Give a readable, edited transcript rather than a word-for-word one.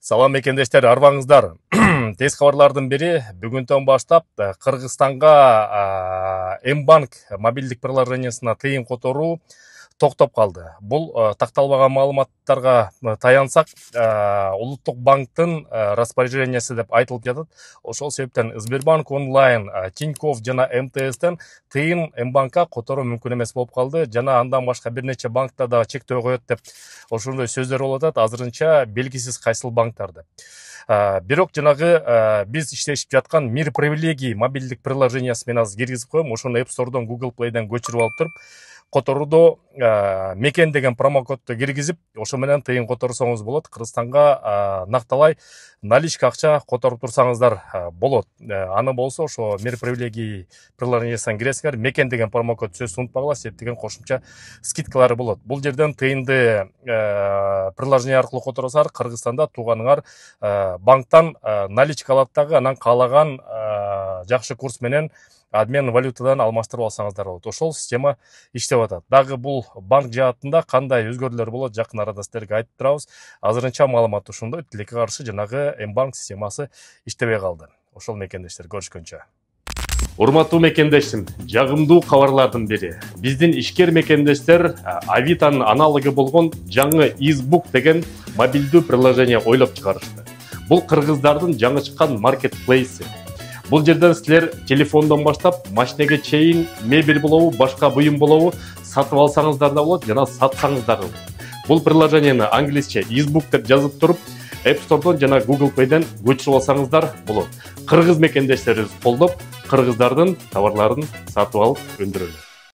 Салам мекендештер, арбаңыздар. Тез хабарлардын бири бүгүндөн баштап Кыргызстанга М-банк мобилдик приложениясына тыйын которуу токтоп калды. Бул такталбаган маалыматтарга таянсак, Улуттук банктын распоряженияси деп айтылып жатат. Ошол себептен Сбербанк онлайн, Тинькофф жана МТСтен тыйын М-банкка которуу мүмкүн эмес болуп калды. Жана андан башка бир нече банктар да чектөө коет деп ошондой сөздөр болуп атат. Азырынча белгисиз кайсыл банктар деп. Бирок жанагы биз иштешип жаткан Мир привилегий мобилдик приложениясы менен азыр киргизип коем. Ошону App Store'дон, Google Play'ден көчүрүп алып туруп, которуудо мекен деген промокодду киргизип, ошо менен тыйын которсоңуз болот. Кыргызстанга накталай наличка акча которуп турсаңыздар болот. Аны болсо ошо Мир привилегий приложениясынан киресиңер, мекен деген промокод сөзсүз унутпагыла, септеген кошумча скидкалары болот. Бул жерден тыйынды приложение аркылуу которосаңар, Кыргызстанда тууганыңар банктан наличка алат дагы, анан каалаган жакшы курс менен обмен валютадан алмаштырып алсаңыздар болот. Ошол система иштеп атат. Дагы бул банк жаатында кандай өзгөрүүлөр болот, жакын арада сиздерге айтып турабыз. Азырынча маалымат ушундай. Тилекке каршы жанагы М-банк системасы иштебей калды. Ошол мекендештер, көрүшкөнчө. Урматтуу мекендештим, жагымдуу кабарлардын бири. Биздин ишкер мекендештер Авитанын аналогу болгон жаңы Избук деген мобилдүү приложение ойлоп чыгарышты. Бул кыргыздардын жаңы чыккан маркетплейси. Бул жерден силер телефондон баштап машинеге чейин мебель болобу, башка буюм болобу сатып алсаңыздар да болот, жана сатсаңыздар да болот. Бул приложениени англисче Избук деп жазып туруп, App Store'дон жана Google Play'ден көчүрүп алсаңыздар болот. Кыргыз мекендештерибиз колдоп, кыргыздардын товарларын сатып алып өндүрөлөт.